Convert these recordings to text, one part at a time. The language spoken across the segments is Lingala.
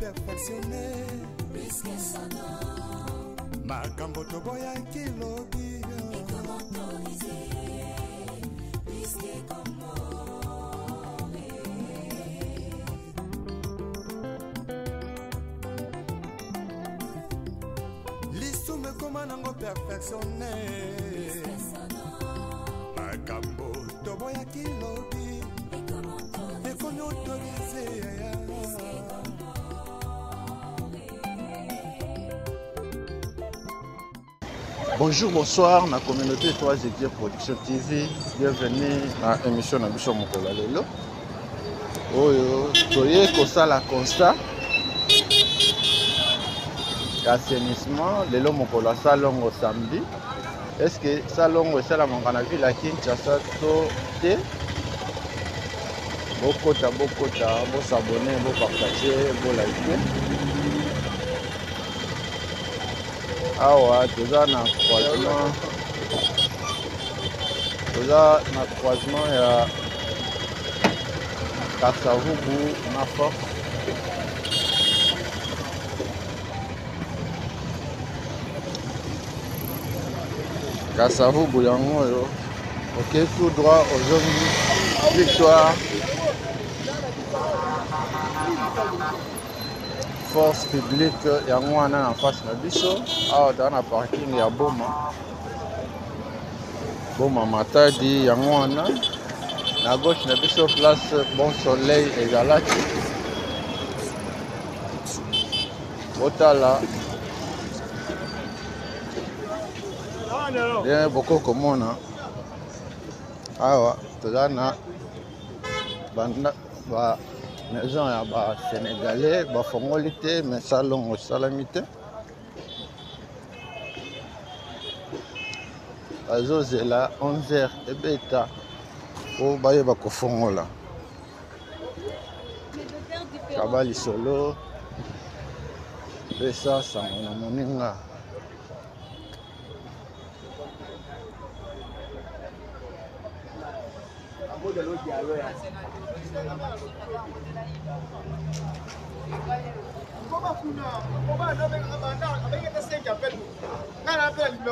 perfectionné. Puisque sonore. Makambo toboya kilobi. Et comment autoriser. Puisque comment. L'issue me commande en perfectionné. Puisque sonore. Makambo toboya kilobi. Et comment autoriser. Bonjour, bonsoir, ma communauté 3G Production TV. Bienvenue à l'émission de Bichon Mokola Lelo. Oyo, toye kosala constat. Assainissement, Lelo Mokola Salongo samedi. Est-ce que Salongo est la mangana ville à Kinshasa te? Bokota, bo s'abonner, bo partager, bo liker. Awa toza na croisement ya Kasavubu na Force. Kasavubu yango oyo ok tout droit aux Victoire Force publique yango wana en face na biso. Awa toza na parking ya Boma Matadi yango wana. Na gauche na biso place Bon Soleil ezalaki. Botala bien boko komona awa toza na ba maison ya ba Sénégalais bafongoli te mais salongo esalami te. Bazozela 11h ebeta po bayeba kofongola kaba lisolo pesa sango na moninga.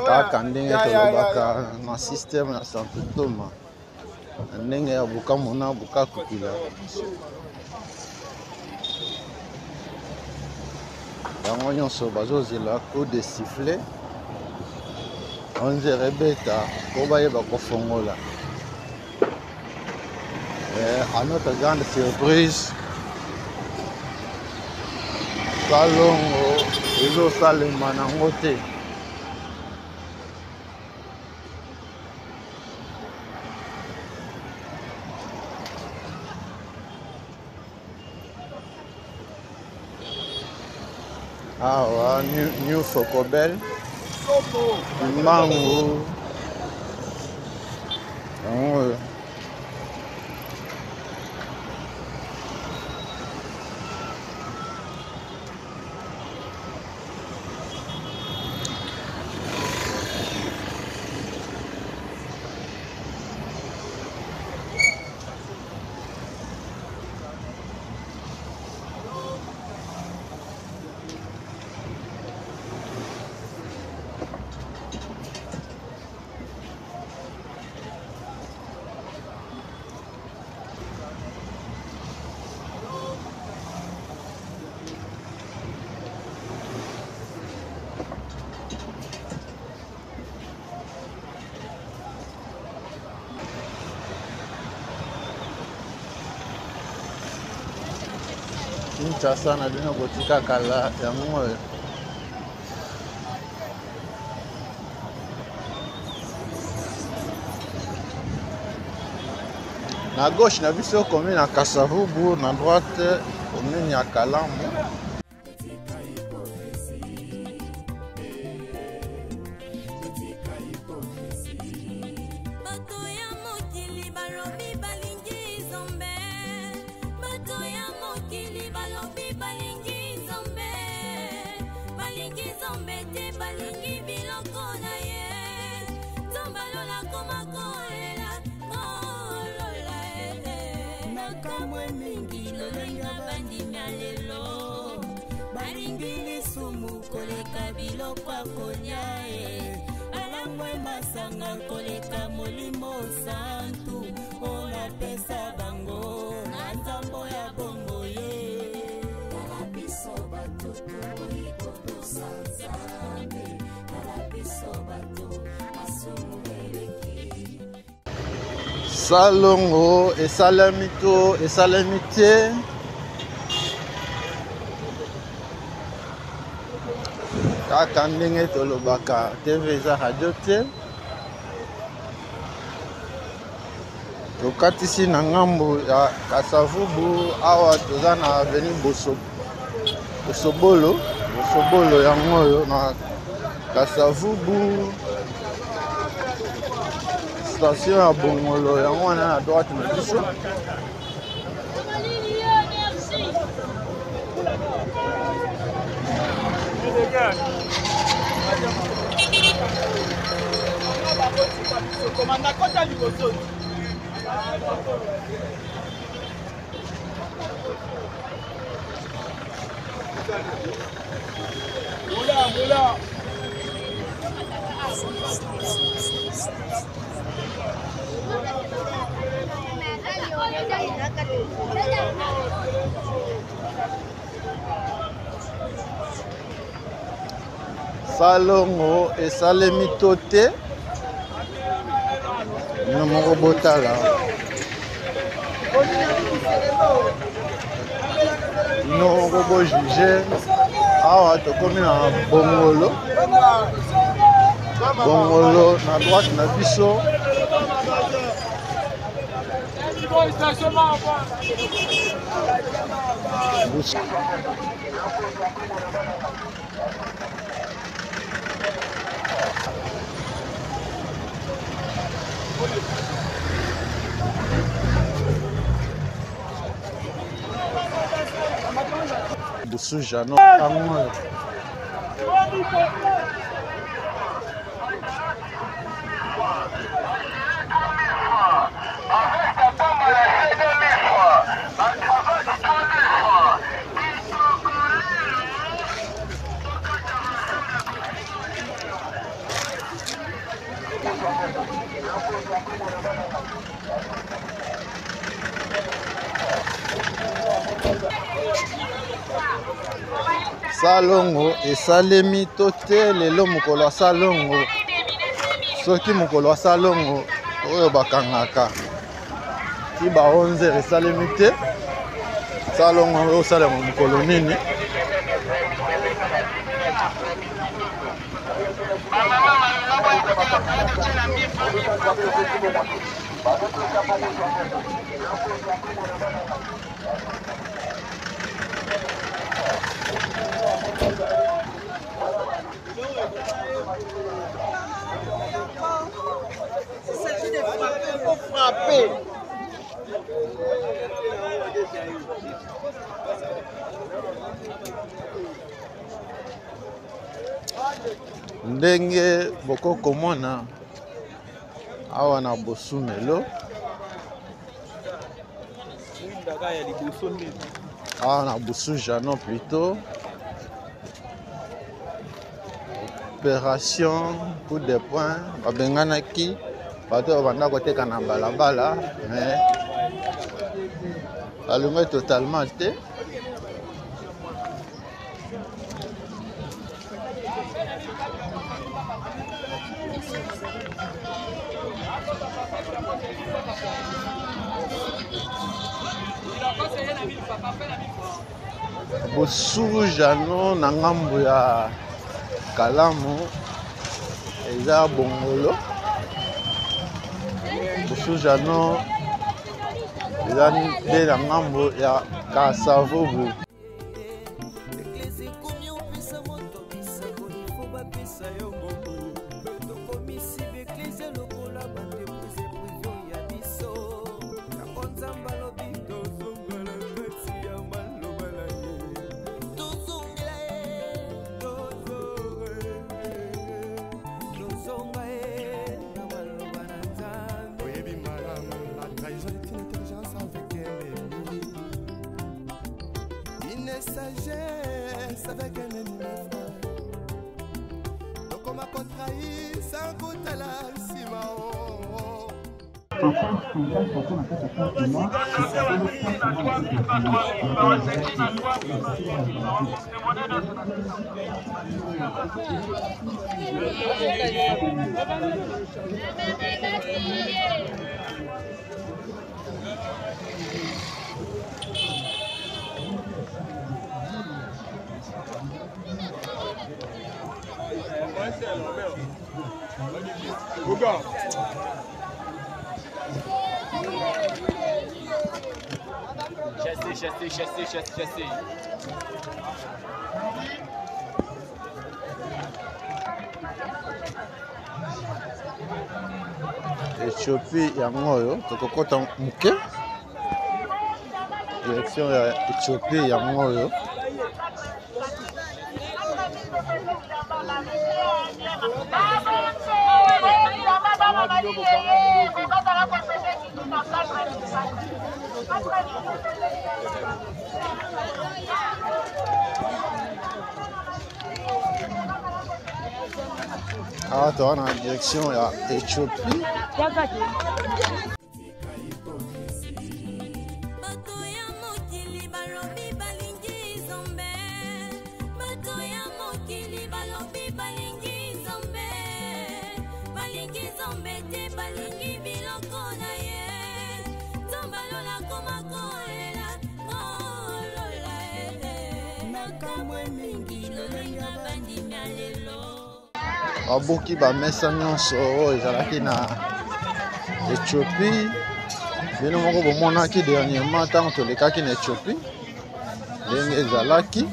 Kaka ndenge tolobaka na système ya santé toma ndenge ya bukambo na bukakukila yango nyonso bazozela coup de sifflet 11h ebeta po bayeba kofongola. À notre grande surprise, Salongo ezosalema nango te. Awa New Focobel Mango Kinshasa na bino kotika kala yango na gauche na biso commune ya Kasavubu, na droite commune ya Kalambo. koleka biloko akolia alangwe masanga koleka molimo santu ona pesa bango na nzambo ya bongo ye kalabiso bato tukoiko tosanzambe kalabiso bato asumueleki salongo esalemi to esalemi te kaka ndenge tolobaka TV eza radio te tokatisi na ngambo ya Kasavubu awa toza na avenue Bosobolo yango oyo na Kasavubu station ya Bongolo yango wana na droite na biso salongo esalemi to te no moko botala no moko bojuge awa tokomi na Bongolo na droite na biso Busuja no tango salongo esalemi to te lelo mokolo ya salongo soki mokolo ya salongo oyo bakangaka ti ba 11h esalemi te salongo oyo osalema mokolo nini Il s'agit de frapper, il faut frapper. ndenge bokokomona awa na Bosumelo awa na Busuja non plutôt opération coup de poing babenganaki bato banda koteka na balabala mais alungai totalement te Bosuja no na ngambo ya Kalamu eza Bongolo Bosuja no eza nde na ngambo ya Kasavubu sagesse avec un ennemi frère. nanga kotrahisa kotala nsima Chassé. Éthiopie yango oyo tokokota moke direction ya Éthiopie yango oyo awa toza na direction ya Éthiopie. Abuki bamesa nyonso oyo ezalaki na Éthiopie bino moko bomonaki dernièrement ntango tolekaki na Éthiopie ndenge ezalaki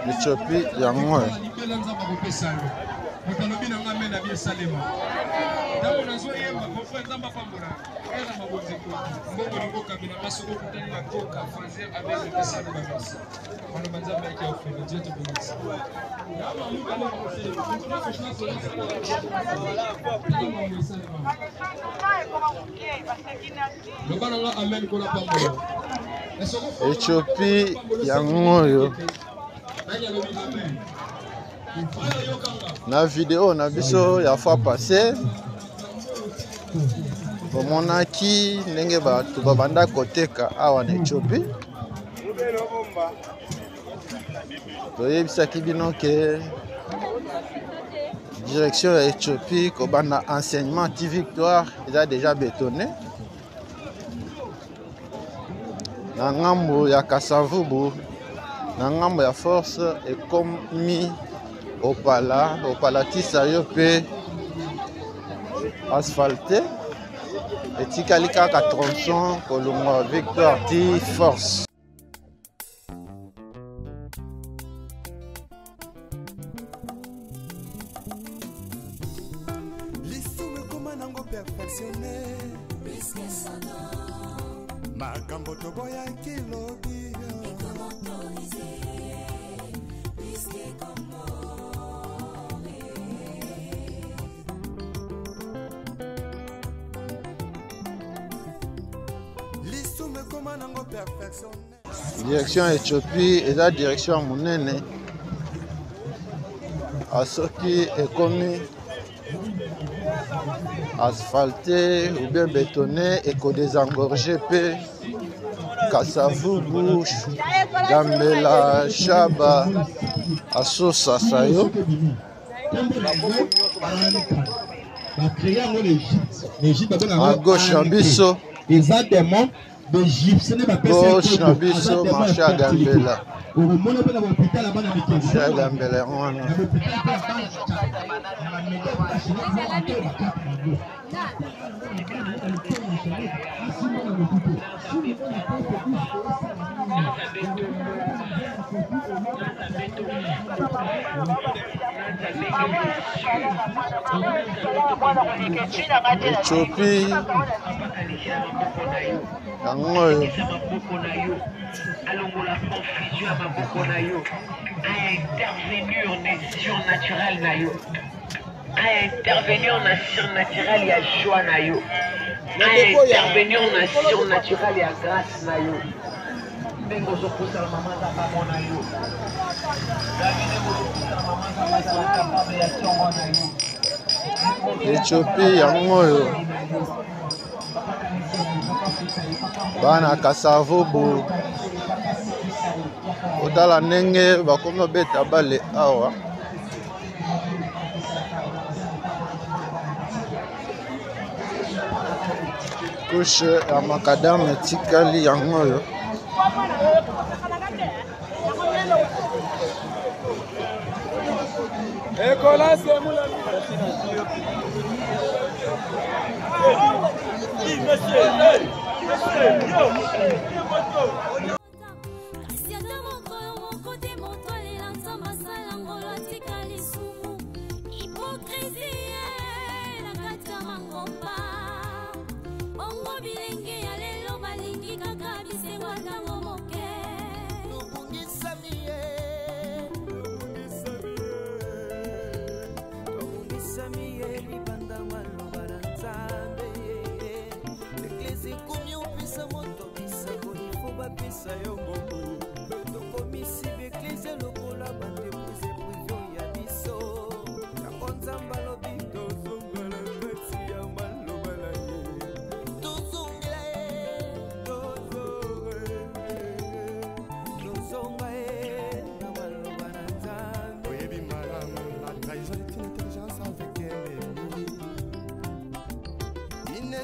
Éthiopie yango Éthiopie yango oyo na vidéo na biso ya fois passé bomonaki ndenge bato babanda koteka awa na Éthiopie toyebisaki bino ke direction ya Éthiopie kobanda enseignement ti Victoire eza déjà bétonné na ngambo ya Kasavubu na ngambo ya Force ekomi opala tisa yo pe asphalté etikali kaka tronçon kolongwa Victoire ti Force. lisumu ekoma nango perfectionné makambo toboyaki lobi lisumu ekoma nango perfectionné. Direction Éthiopie eza direction ya monene asoki ekomi asphalté ou bien bétonné ekodésengorge pe Kasavubu, Gambela, Shaba, Asosa Sayo. À gauche na biso gauche na biso marché ya Gambela. Marché ya Gambela wana Éthiopie yango oyo alongola confusion ya maboko na yo a intervenir nation naturelle na yo à intervenir na surnaturel ya joie na yo, à intervenir na surnaturel ya grâce na yo. Bengo zo kusala mama za babo na yo. Davide zo kusala mama za bazala capable ya tongo na yo. Éthiopie yango yo. Bana kasavobo. Otala ndenge bakomi beta bale awa. Couche ya makadam etikali yango yo.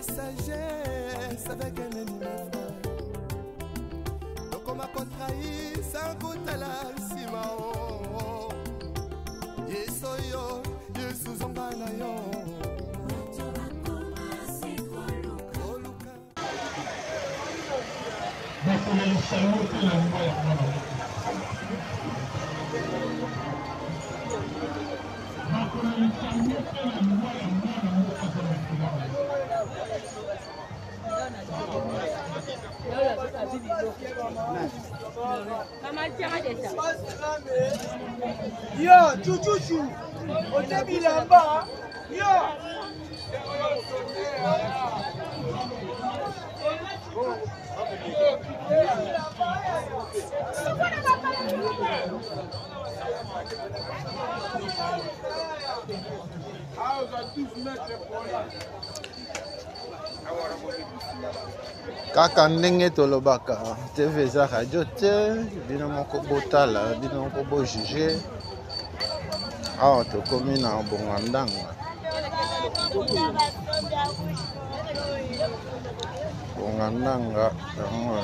Sagesse avec un ennemi frère. Donc on m'a contrahi sans goût à la cima. Yesoyo, Yesu zambana yo. Yo, chuchuchu, ote bilamba. Yo. Kaka ndenge tolobaka TV eza radio te bino moko botala bino moko bojuge awa tokomi na bongandanga yango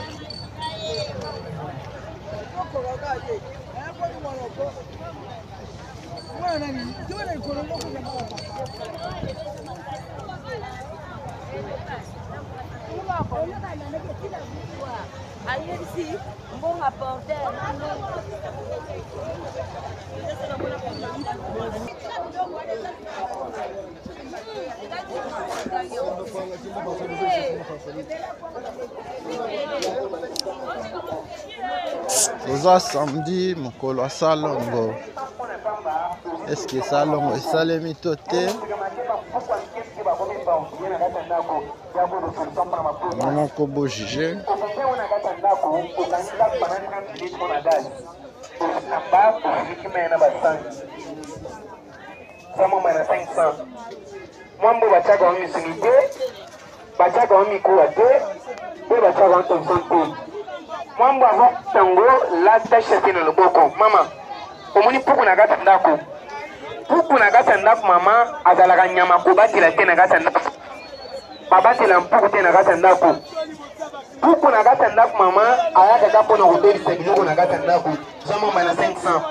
toza samedi mokolo ya salongo. Eske salongo esalemi to te? Moko bojuge Mwambo bachaka wa misinite, bachaka wa mikuwa te, pe bachaka wa tonson te. Mwambo avo tango la tasha tena loboko. Mama, omuni puku na gata ndako. Puku na gata ndako mama, azalaka nyama kubati la tena gata ndako. Babati la mpuku tena gata ndako. Puku na gata ndako mama, ayaka kapo na hoteli sebiloko na gata ndako. Zama mba na 500.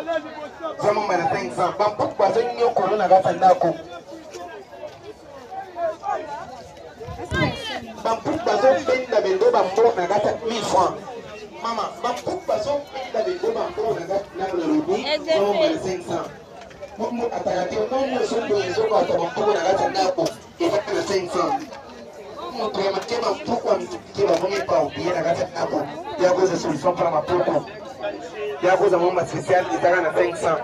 Zama mba na 500. Bampuku bazo nyo kolo na gata ndako. Bampuku bazo benda bendo bambo na gata 1000 francs. Mama, bampuku bazo benda bendo bambo na gata na lobi. Zama mba na 500. Mungu atakatifu Mungu sundu nzoko atampuku na gata ndako. Ifaka na 500. Mungu ya makema mpuku wa mtukiwa mungi pa ubiye na gata ndako. Ya goza solution para mapuku. Ya goza mwamba special itaka na 500.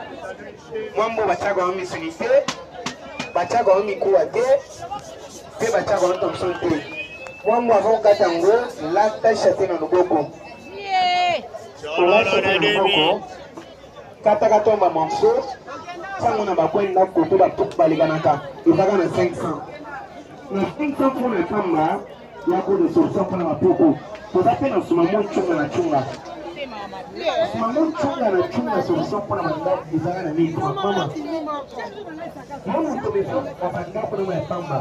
Mwambo bachaga wa misunite. batiaka ngo mikuwa te mpe batiaka ngo Thompson te mwambo avokata ngo lata chate na loboko olata na loboko kataka tomba morceau sango na bakweli na koto batuku balekanaka ezaka na 500 na 500 mpona ekamba yako de solution mpona bapoko toza mpe na suma mo cunga na cunga suma mo cunga na cunga solution mpona bandako ezaka na nini mama moto beso babandako na ekamba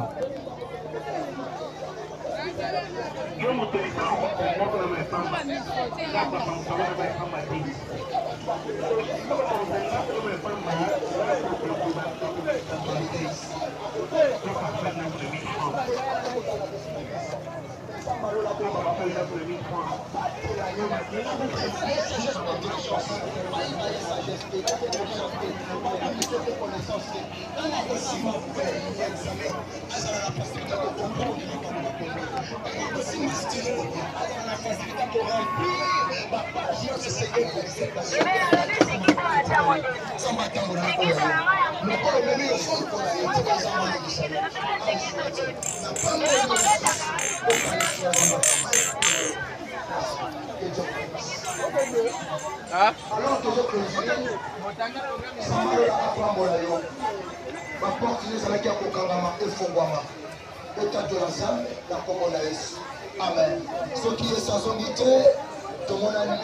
yo moto beso babandako na ekamba ndako bapamusala na ekamba te Amen. Ce qui est sans unité, tout le monde a dit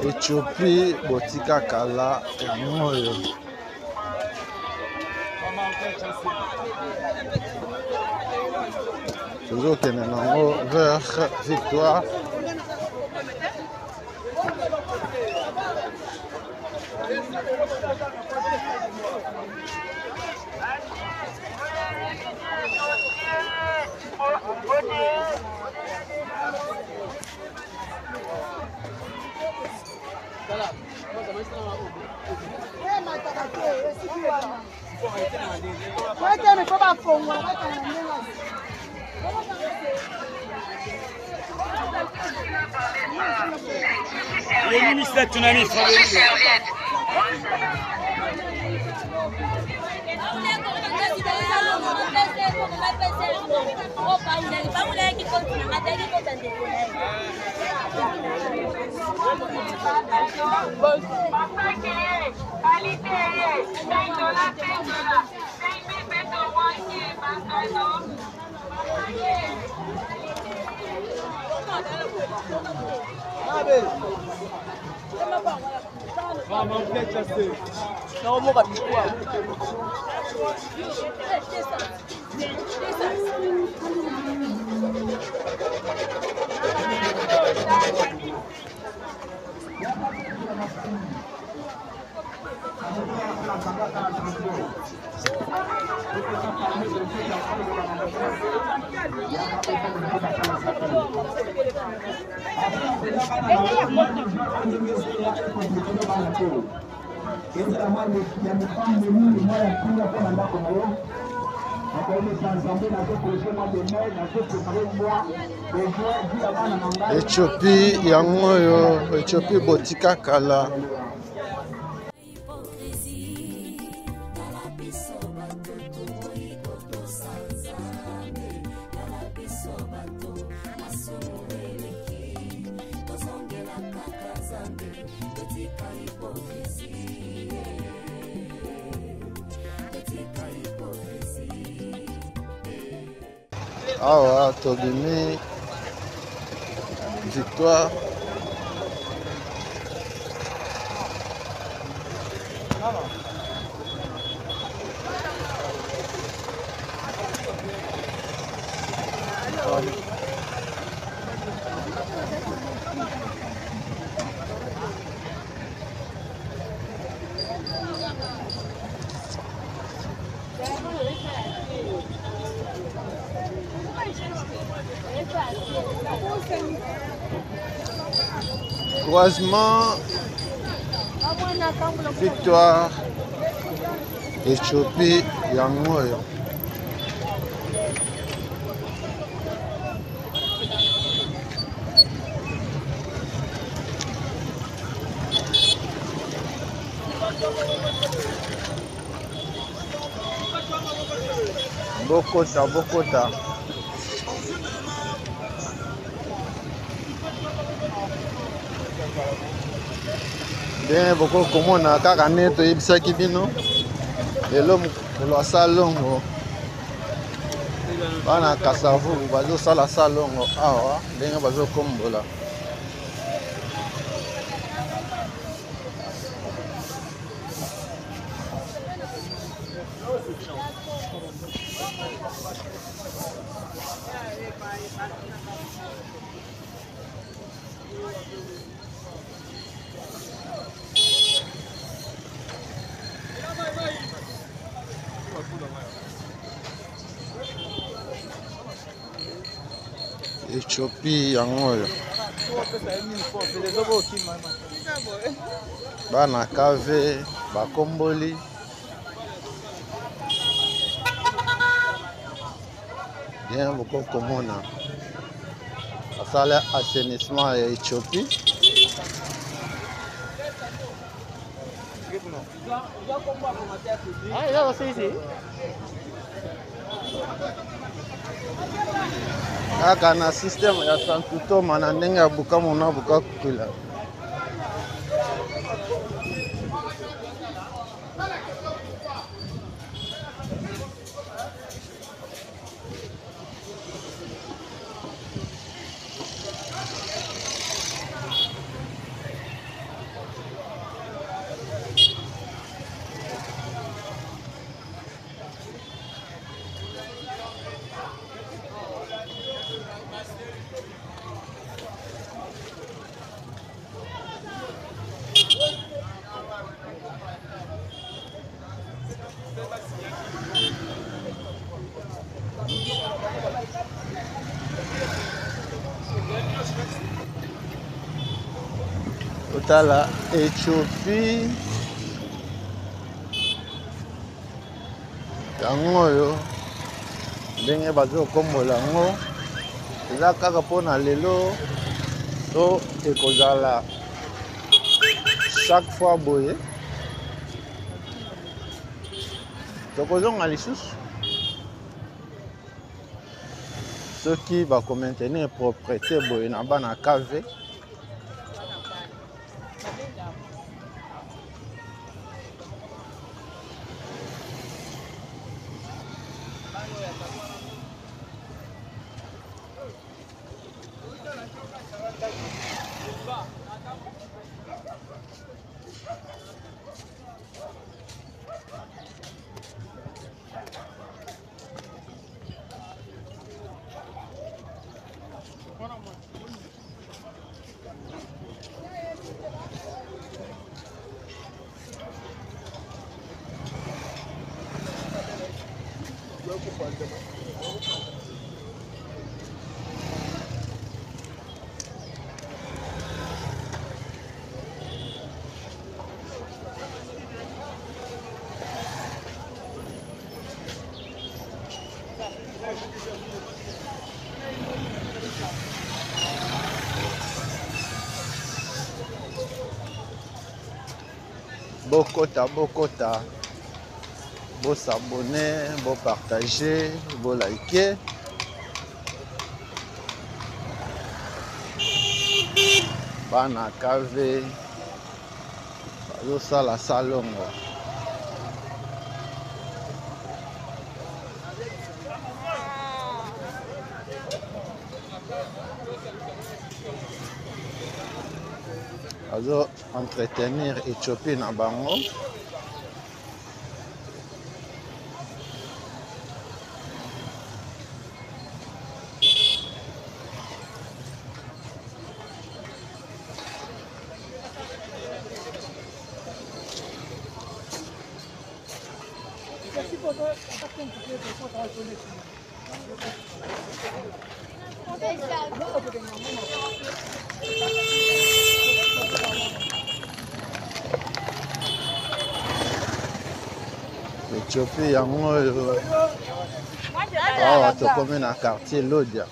Éthiopie botika kala moyo toujours kene nango vers victoire Éthiopie yango yo Éthiopie botika kala awa tobimi victoire croisement victoire Éthiopie yango oyo bokota bien bokokomona kaka nde toyebisaki bino lelo mokolo ya salongo bana kasavubu bazosala salongo awa ndenge bazokombola Éthiopie yango oyo bana kave bakomboli bien bokokomona basala assainissement ya Éthiopie kaka na système ya Santutoma na ndenge ya Bukavu na Bukakula totala Éthiopie yango oyo ndenge bazokombola yango eza kaka mpona lelo to ekozala chaque fois boye tokozonga lisusu soki bakomaintenir propreté boye na bana kave bokota bosabone bopartage bolike bana kave bazosala salongo azo entretenir Éthiopie na bango. Éthiopie yango awa tokomi na quartier Lodia.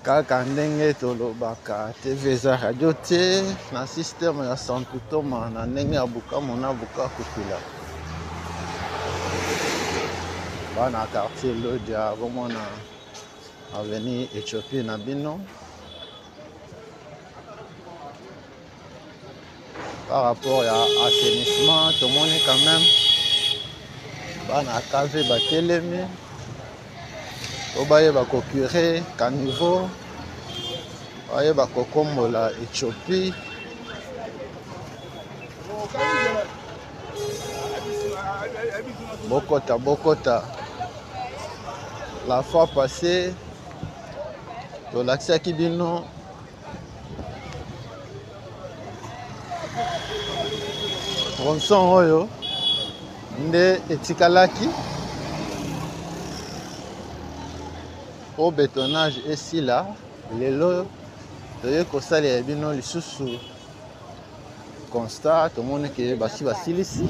Kaka ndenge tolobaka TV eza radio te na système ya Sankutoma na ndenge ya Bukavu na Bukavu kila. Bana quartier Lodia bomona avenue Éthiopie na bino. Par rapport à assainissement, tout le monde est quand même bana cave batelemi. Obaye bakokure caniveau. Obaye bakokombola Éthiopie. Bokota. La fois passée, to l'accès qui bino tronçon oyo nde etikalaki au bétonnage ici là lelo toye kosalela bino lisusu constat tomoni ke basi basilisi.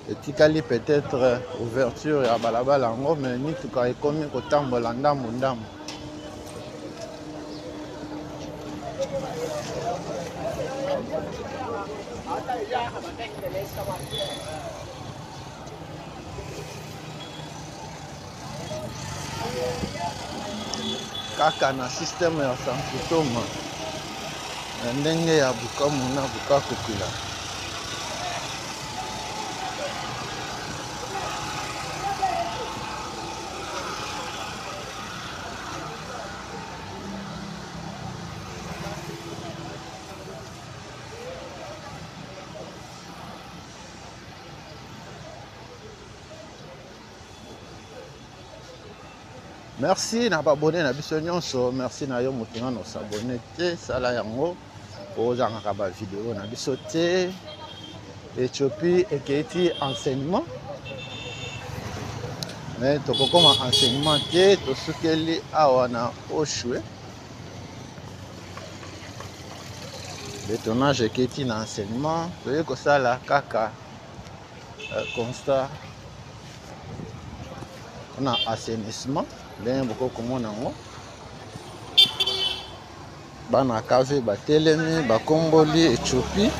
Etikali peut-être ouverture ya balabala yango mais mituka ekomi kotambola ndambo. Kaka na système ya Sankutoma na ndenge ya Bukavu na Bukavu kila. Merci na abonné na biso nyonso, merci na yo mutunga no s'abonner te sala yango ozanga ba vidéo na biso te. Éthiopie eketi enseignement mais tokokoma enseignement te tosukeli awa na Oshwe. Bétonnage eketi na enseignement toye kosala kaka constat na assainissement. Bien beaucoup comme on bana cave batelemi bakomboli Éthiopie.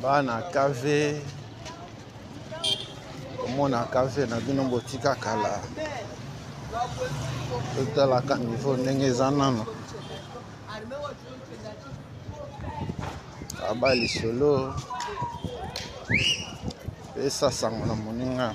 bana kave komona kave na bino botika kala totalaka niveau ndenge eza nano aba lisolo pesa sango na moninga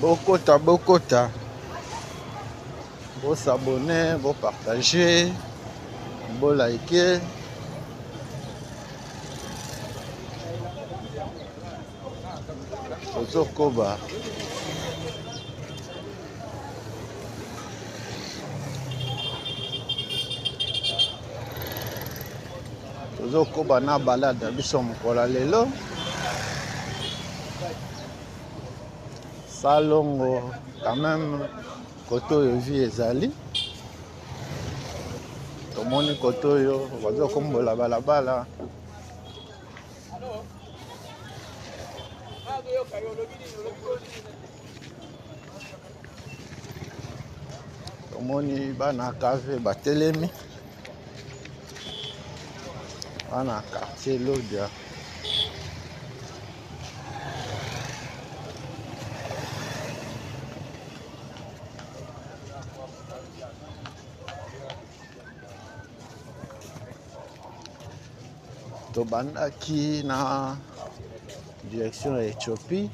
Bokota, bo s'abonner, bo partager, bo liker. Tozokoba. Tozokoba na balade biso mokola lelo. Salongo, quand même, Kotoyo vie ezali. Tomoni Kotoyo, wazo kombola balabala. Tomoni bana kave batelemi. Bana quartier Lodia. Tobandaki na direction ya Éthiopie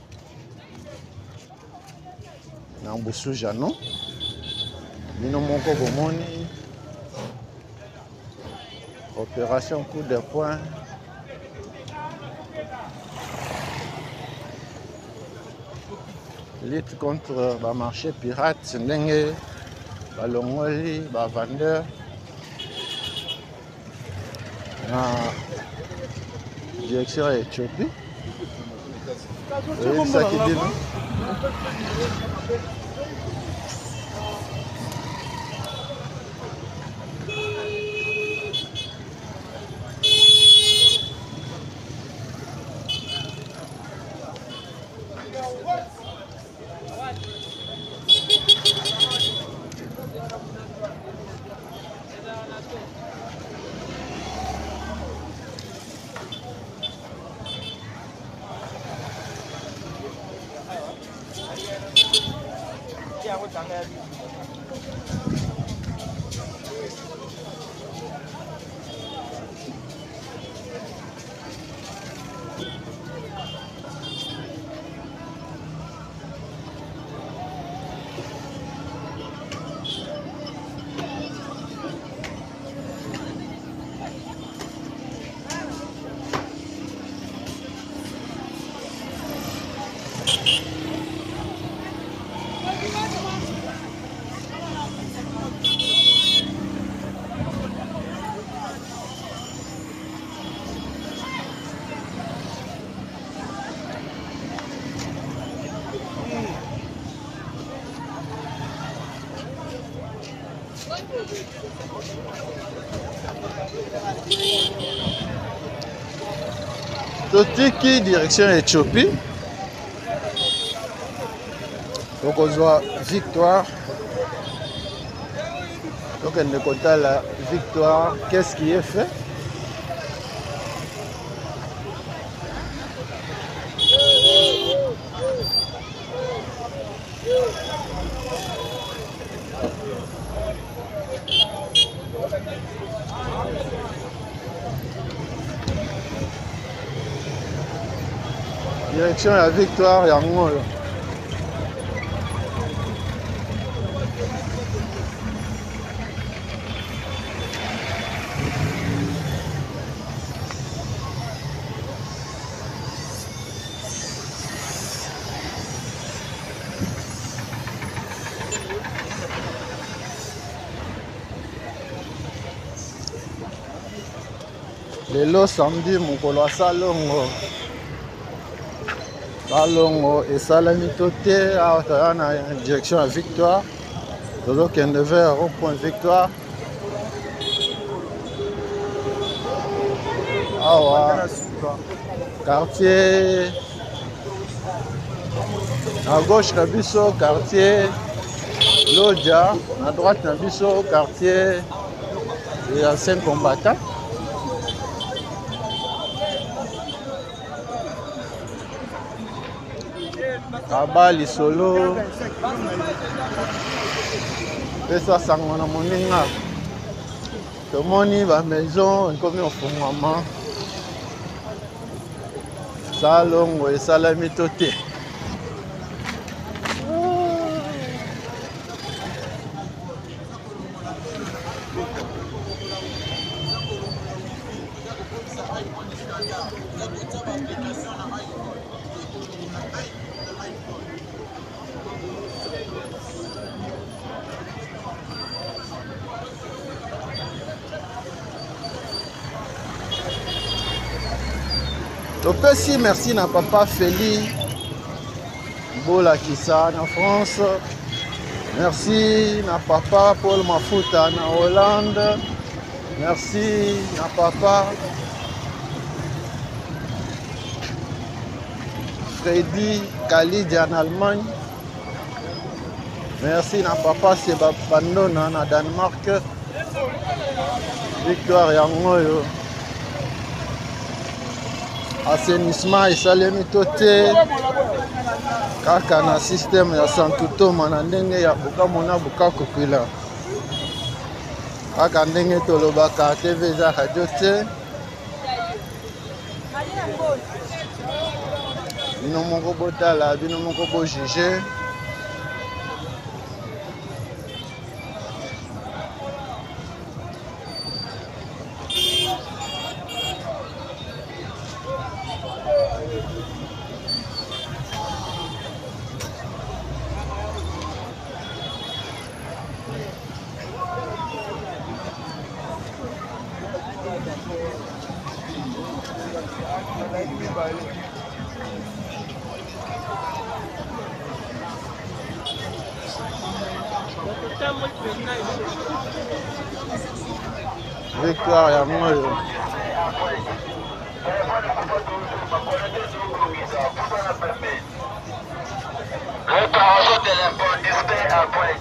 na Mbusu Jano bino moko bomoni opération coup de poing lutte contre ba marché pirate ndenge balongoli ba vendeur na direction à Éthiopie. C'est ça qui dit non? Totiki direction Éthiopie. Donc on voit victoire. Donc elle ne compte pas la victoire. Qu'est-ce qui est fait? Direction la victoire, yango. Lelo samedi mokolo ya salongo. Salongo esalami to te awa toza na direction ya victoire. Tozokende vers rond-point victoire. Awa quartier à gauche na biso quartier Lodja, à droite na biso quartier et anciens combattants. Kabali solo pesa sango na moninga tomoni ba maison ekomi ofungwama salongo esalami to te. Topesi merci na papa Feli Bola Kissa en France. Merci na papa Paul Mafuta na Hollande. Merci na papa Freddy Khalid en Allemagne. Merci na papa Seba Pandona na Danemark. Victoire yangoyo. Assainissement esalemi to te kaka na système ya Santutoma na ndenge ya bukamona bukakokwila kaka ndenge tolobaka TV eza radio te. Bino moko botala, bino moko bojuge. Victoire ya moyo. Réparation téléphone, display à point.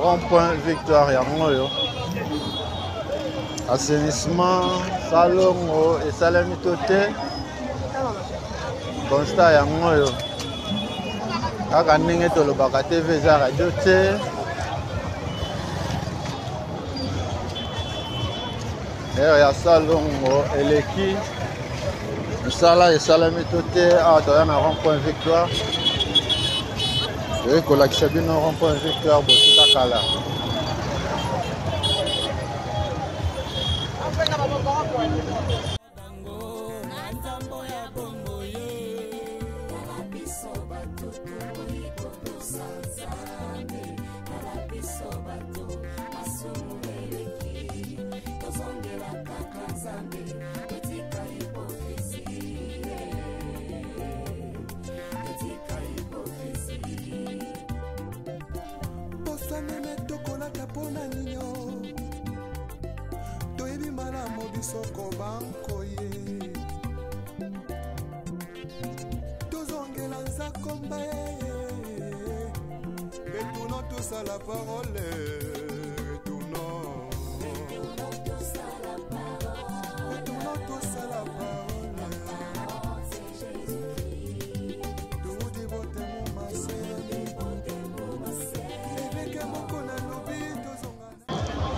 Rond-point victoire yango yo. Assainissement salongo et salami toté. Constat yango yo. Kaka ndenge tolobaka TV eza radio te. Aire ya salongo eleki. Misala et salami toté. Ah, toya na rond-point victoire. Et kolakisa bino rond-point victoire botika kala. Soko banko ye tozongela nzakomba retournons tous à la parole retournons tous à la parole Doudi bote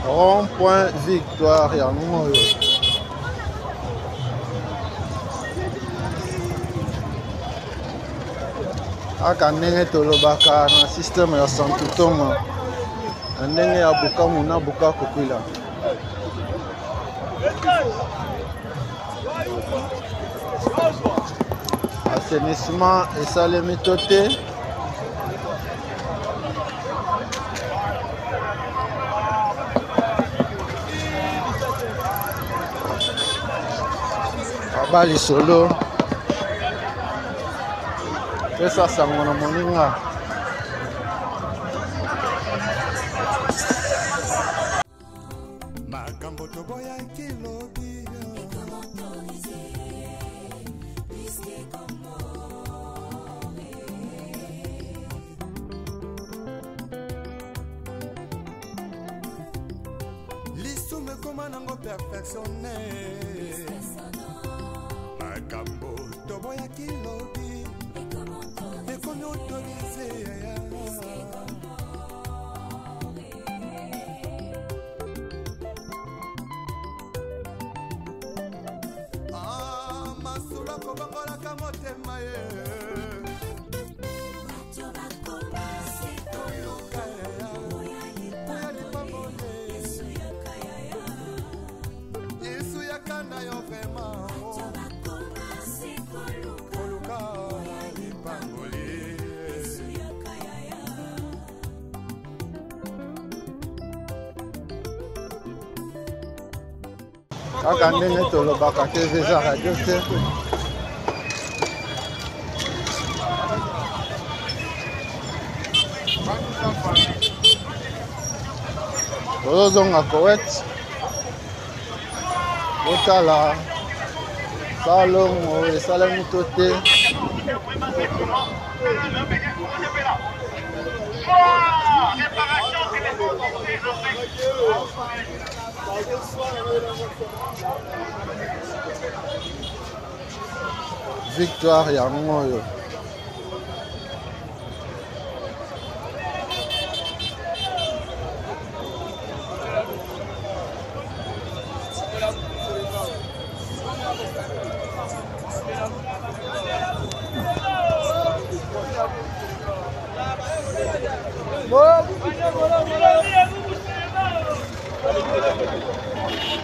mon rond-point victoire yango yo. Aka ndenge tolobaka na système ya Santutoma ndenge ya bukamu na buka kokwila. Assainissement esalemi to te. Abali solo. Pesa sango na moninga. Makambo toboya kilobi L'issume koma nango perfectionné Makambo toboya kilobi Ekomi autorisé Masula kobangola kamotema ye Yesu yakanda yo vraiment Koluka lipangoli Kaka ndenge tolobaka TV eza radio te. Tozonga Koweït. Botala salongo esalemi to te. Victoire yango yo.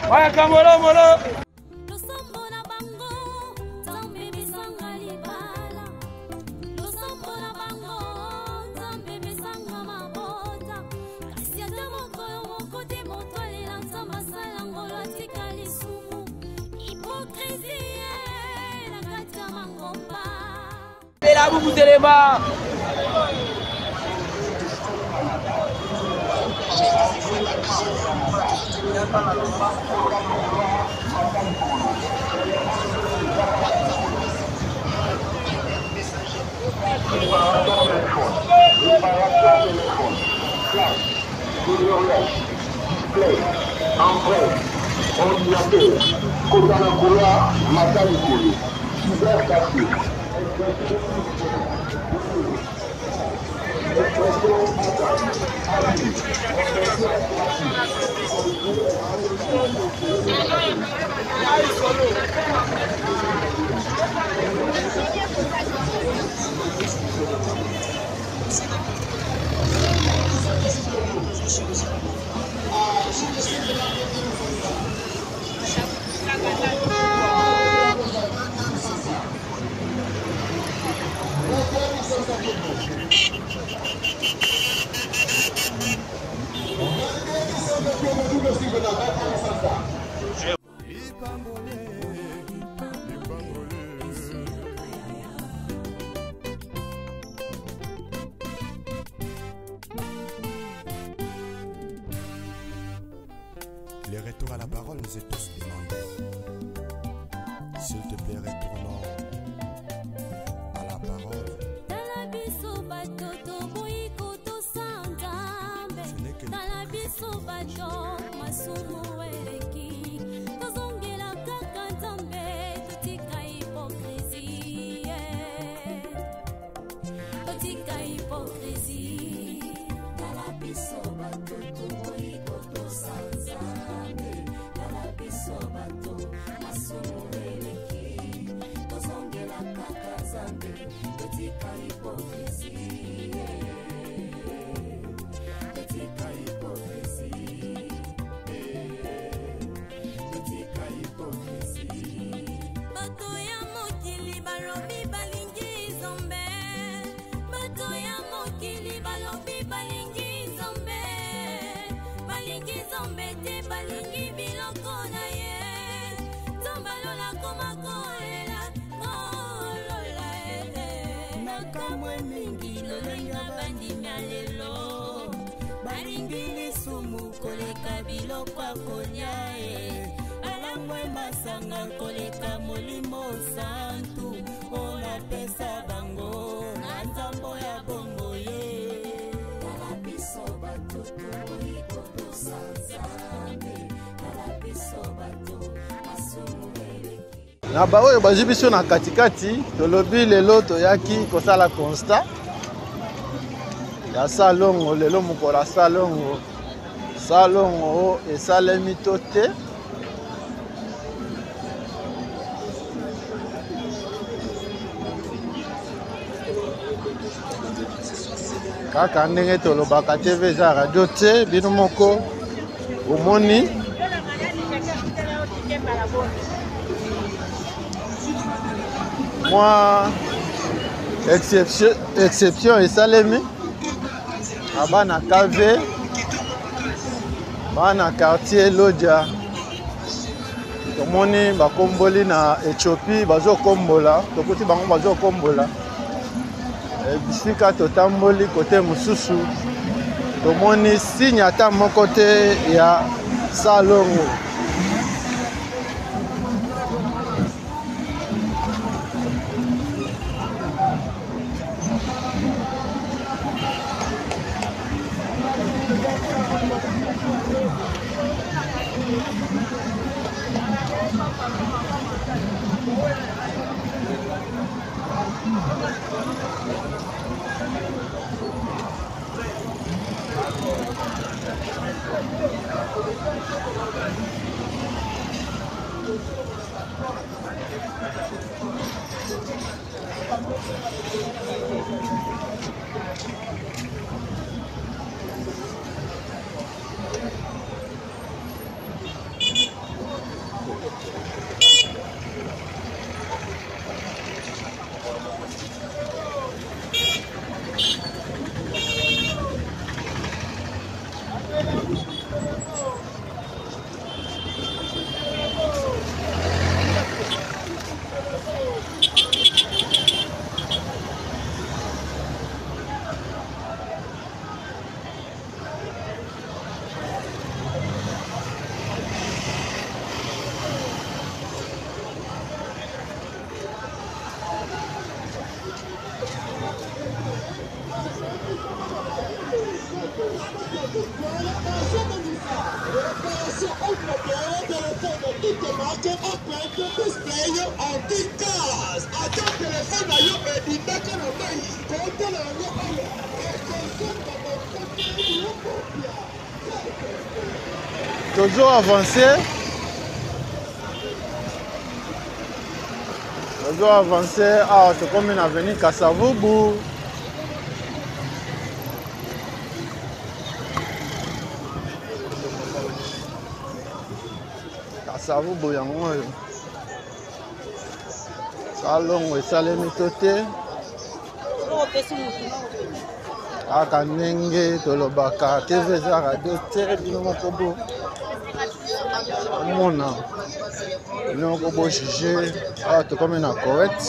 Vaya Camolo, molo. Vous allez voir. Les retours à la parole nous est tous demandés. S'il te plaît, retournons à la parole. Na ba oyo bazwi biso na katikati tolobi lelo toyaki kosala constat ya salongo lelo mokolo ya salongo esalemi to te kaka ndenge tolobaka TV eza radio te bino moko omoni moi exception esalemi abana kave bana quartier Lodja tomoni bakomboli na Ethiopie bazokombola tokuti bango bazokombola bisika totamboli kote mosusu tomoni signe ata moko te ya salongo. Toujours avancé. Toujours avancé. Ah, c'est comme une avenue Kasavubu. Kasavubu yango. Salon esalemi tote. Aka ndenge tolobaka TV eza radio tere bino moko bo omona bino moko bo juge awa tokomi na correct.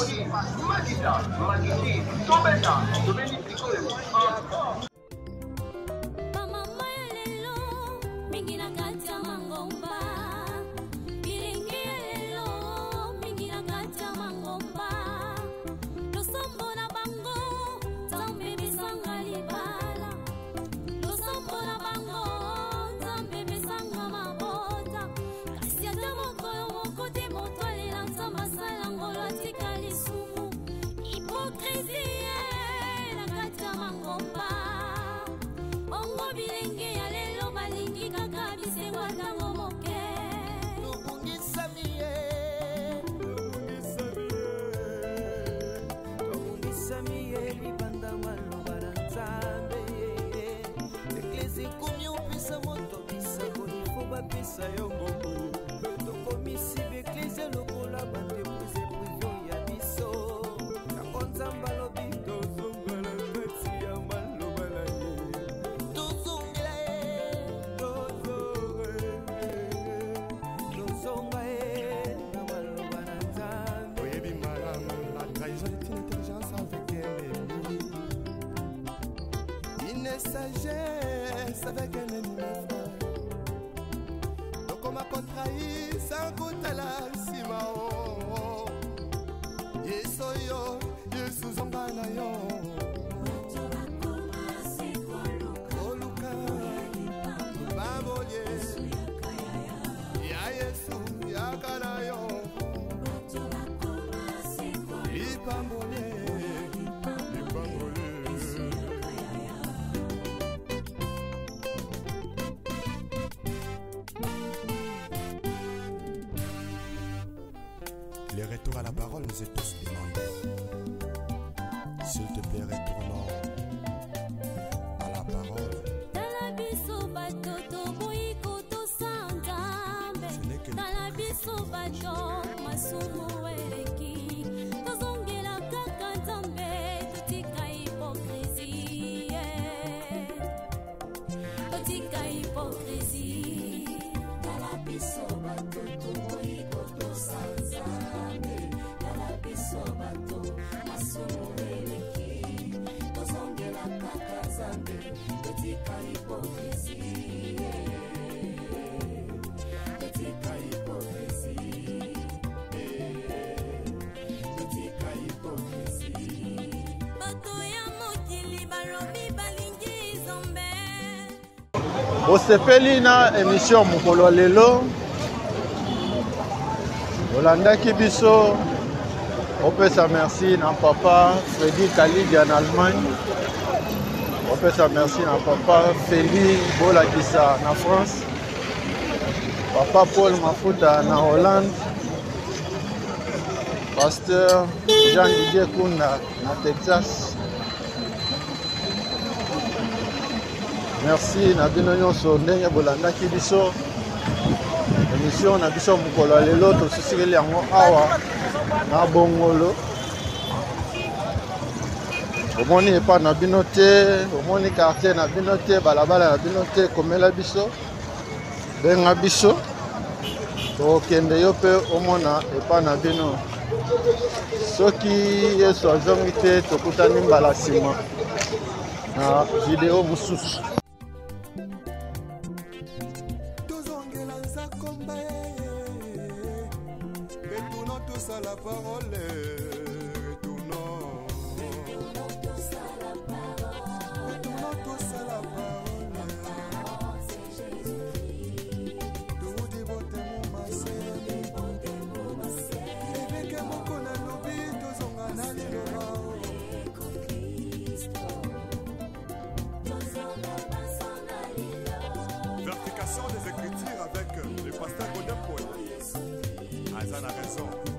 Sagesse avec un ennemi frère. Donc on m'a contrahi sans goûter la simao. Yesoyo, Yesu zombana yo. Oluka, baboye. Ya Yesu, ya kanayo. Ipambole. Les retours à la parole nous est tous demandés. S'il te plaît, retournons à la parole. Ce n'est que osepeli na émission mokolo lelo olandaki biso opesa merci na papa Freddy Kalidi en Allemagne, opesa merci na papa Feli Bolakisa na France, papa Paul Mafuta na Hollande, pasteur Jean Didier Kunda na Texas. Merci na bino nyonso ndenge bolandaki biso émission na biso mokolo lelo tosusikeli yango awa na bongolo. Omoni epa na bino te, omoni quartier na bino te, balabala na bino te, komela biso benga biso tokende yo mpe omona epa na bino. Soki Yesu azongi te tokutani mbala nsima na video mosusu. Retournons tous à la parole. Retournons tous à la parole. Retournons tous à la parole. C'est Jésus-Christ. Tout dévote mon massé. Compréhension des Écritures avec le pasteur Godem Poe. Azan a raison.